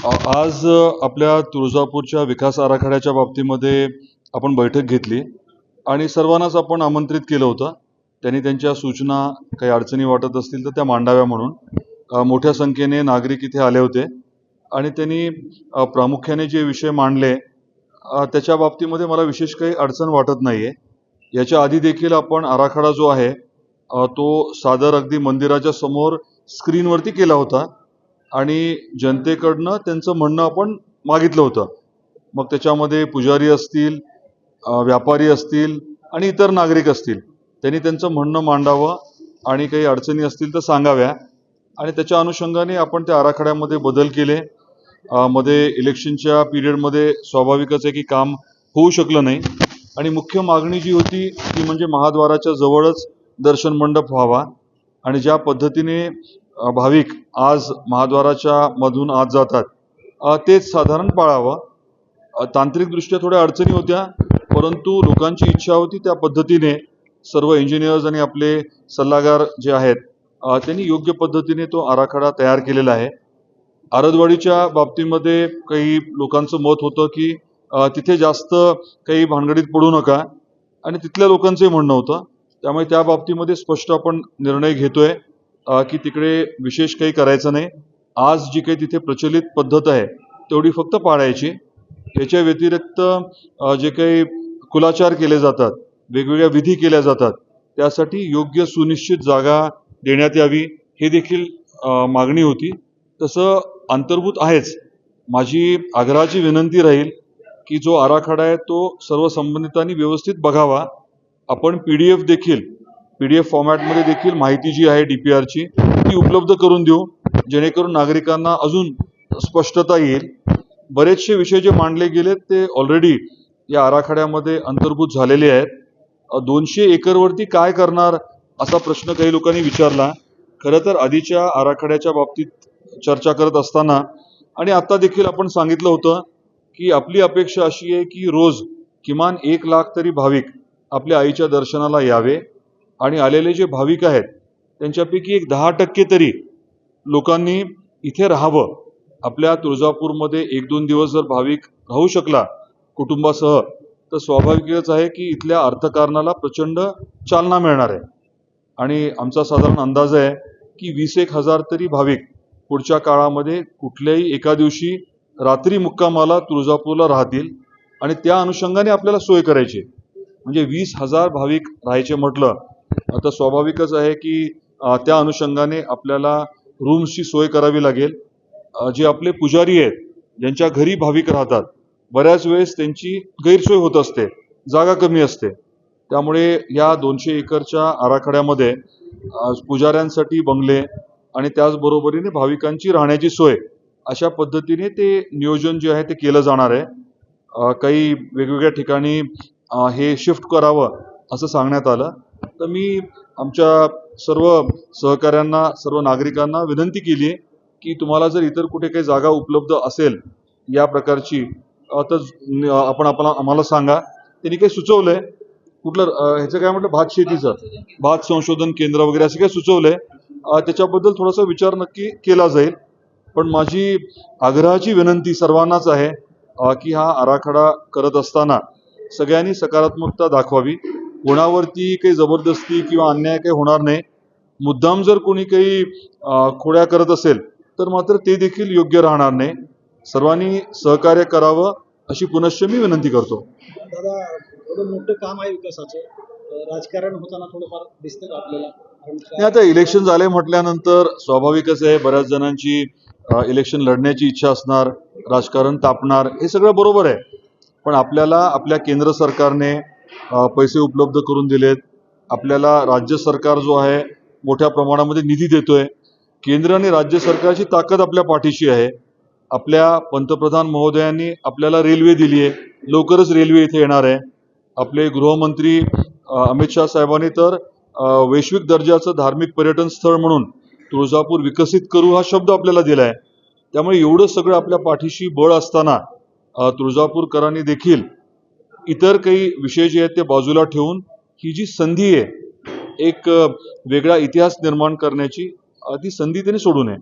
आज आपल्या तुळजापूरच्या विकास आराखड्याच्या बाबतीमध्ये आपण बैठक घेतली आणि सर्वांनाच आपण आमंत्रित केलं होतं. त्यांनी त्यांच्या सूचना, काही अडचणी वाटत असतील तर त्या मांडाव्या म्हणून. मोठ्या संख्येने नागरिक इथे आले होते आणि त्यांनी प्रामुख्याने जे विषय मांडले त्याच्या बाबतीमध्ये मला विशेष काही अडचण वाटत नाही आहे. याच्या आधी देखील आपण आराखडा जो आहे तो सादर अगदी मंदिराच्या समोर स्क्रीनवरती केला होता आणि जनतेकडनं त्यांचं म्हणणं आपण मागितलं होतं. मग त्याच्यामध्ये पुजारी असतील, व्यापारी असतील आणि इतर नागरिक असतील, त्यांनी त्यांचं म्हणणं मांडावं आणि काही अडचणी असतील तर सांगाव्या आणि त्याच्या अनुषंगाने आपण त्या आराखड्यामध्ये बदल केले. मध्ये इलेक्शनच्या पिरियडमध्ये स्वाभाविकच आहे की काम होऊ शकलं नाही आणि मुख्य मागणी जी होती ती म्हणजे महाद्वाराच्या जवळच दर्शन मंडप व्हावा आणि ज्या पद्धतीने भाविक आज महाद्वाराच्या मधून आत जातात तेच साधारण पाळावं. तांत्रिकदृष्ट्या थोड्या अडचणी होत्या, परंतु लोकांची इच्छा होती त्या पद्धतीने सर्व इंजिनियर्स आणि आपले सल्लागार जे आहेत त्यांनी योग्य पद्धतीने तो आराखडा तयार केलेला आहे. आरदवाडीच्या बाबतीमध्ये काही लोकांचं मत होतं की तिथे जास्त काही भानगडीत पडू नका आणि तिथल्या लोकांचंही म्हणणं होतं. त्यामुळे त्या बाबतीमध्ये स्पष्ट आपण निर्णय घेतोय की तिकडे विशेष काही करायचं नाही. आज जी काही तिथे प्रचलित पद्धत आहे तेवढी फक्त पाळायची. याच्या व्यतिरिक्त जे काही कुलाचार केले जातात, वेगवेगळ्या विधी केल्या जातात, त्यासाठी योग्य सुनिश्चित जागा देण्यात यावी हे देखील मागणी होती. तसं अंतर्भूत आहेच. माझी आग्रहाची विनंती राहील की जो आराखडा आहे तो सर्व संबंधितांनी व्यवस्थित बघावा. आपण पीडीएफ फॉर्मॅटमध्ये देखील माहिती जी आहे DPRची ती उपलब्ध करून देऊ, जेणेकरून नागरिकांना अजून स्पष्टता येईल. बरेचसे विषय जे मांडले गेलेत ते ऑलरेडी या आराखड्यामध्ये अंतर्भूत झालेले आहेत. 200 एकरवरती काय करणार असा प्रश्न काही लोकांनी विचारला. खरं तर आधीच्या आराखड्याच्या बाबतीत चर्चा करत असताना आणि आता देखील आपण सांगितलं होतं की आपली अपेक्षा अशी आहे की रोज किमान 1 लाख तरी भाविक आपल्या आईच्या दर्शनाला यावे आणि आलेले जे भाविक आहेत त्यांच्यापैकी एक 10% तरी लोकांनी इथे राहावं. आपल्या तुळजापूरमध्ये 1-2 दिवस जर भाविक राहू शकला कुटुंबासह तर स्वाभाविकच आहे की इथल्या अर्थकारणाला प्रचंड चालना मिळणार आहे आणि आमचा साधारण अंदाज आहे की 20,000 तरी भाविक पुढच्या काळामध्ये कुठल्याही एका दिवशी रात्री मुक्कामाला तुळजापूरला राहतील आणि त्या अनुषंगाने आपल्याला सोय करायची. म्हणजे 20,000 भाविक राहायचे म्हटलं तर स्वाभाविकच आहे की त्या अनुषंगाने आपल्याला रूम्सची सोय करावी लागेल. जे आपले पुजारी आहेत ज्यांच्या घरी भाविक राहतात बऱ्याच वेळेस त्यांची गैरसोय होत असते, जागा कमी असते. त्यामुळे या 200 एकरच्या आराखड्यामध्ये पुजाऱ्यांसाठी बंगले आणि त्याचबरोबरीने भाविकांची राहण्याची सोय अशा पद्धतीने ते नियोजन जे आहे ते केलं जाणार आहे. काही वेगवेगळ्या ठिकाणी हे शिफ्ट करावं असं सांगण्यात आलं. तर मी आमच्या सर्व सहकाऱ्यांना, सर्व नागरिकांना विनंती केली आहे की तुम्हाला जर इतर कुठे काही जागा उपलब्ध असेल या प्रकारची तर आपण आम्हाला सांगा. त्यांनी काही सुचवलंय कुठलं ह्याचं काय म्हटलं भात संशोधन केंद्र वगैरे असं काही सुचवलंय. त्याच्याबद्दल थोडासा विचार नक्की केला जाईल. पण माझी आग्रहाची विनंती सर्वांनाच आहे की हा आराखडा करत असताना सगळ्यांनी सकारात्मकता दाखवावी. कोणावरती काही जबरदस्ती किंवा अन्याय काही होणार नाही. मुद्दाम जर कोणी काही खोड्या करत असेल तर मात्र ते देखील योग्य राहणार नाही. सर्वांनी सहकार्य करावं अशी पुनश्च मी विनंती करतो. दादा, थोडं मोठं काम आहे विकासाचं, राजकारण होताना थोडंफार दिसतं आपल्याला. नाही, आता इलेक्शन झाले म्हटल्यानंतर स्वाभाविकच आहे बऱ्याच जणांची इलेक्शन लढण्याची इच्छा असणार, राजकारण तापणार, हे सगळं बरोबर आहे. पण आपल्याला आपल्या केंद्र सरकारने पैसे उपलब्ध करून दिलेत. आपल्याला राज्य सरकार जो आहे मोठ्या प्रमाणामध्ये निधी देतोय. केंद्र आणि राज्य सरकारची ताकद आपल्या पाठीशी आहे. आपल्या पंतप्रधान महोदयांनी आपल्याला रेल्वे दिली आहे, लवकरच रेल्वे इथे येणार आहे. आपले गृहमंत्री अमित शाह साहेबांनी तर वैश्विक दर्जाचं धार्मिक पर्यटन स्थळ म्हणून तुळजापूर विकसित करू हा शब्द आपल्याला दिला आहे. त्यामुळे एवढं सगळं आपल्या पाठीशी बळ असताना तुळजापूरकरांनी देखील इतर काही विषय जे आहेत ते बाजूला ठेवून ही जी संधी आहे एक वेगळा इतिहास निर्माण करण्याची ती संधी त्यांनी सोडू नये.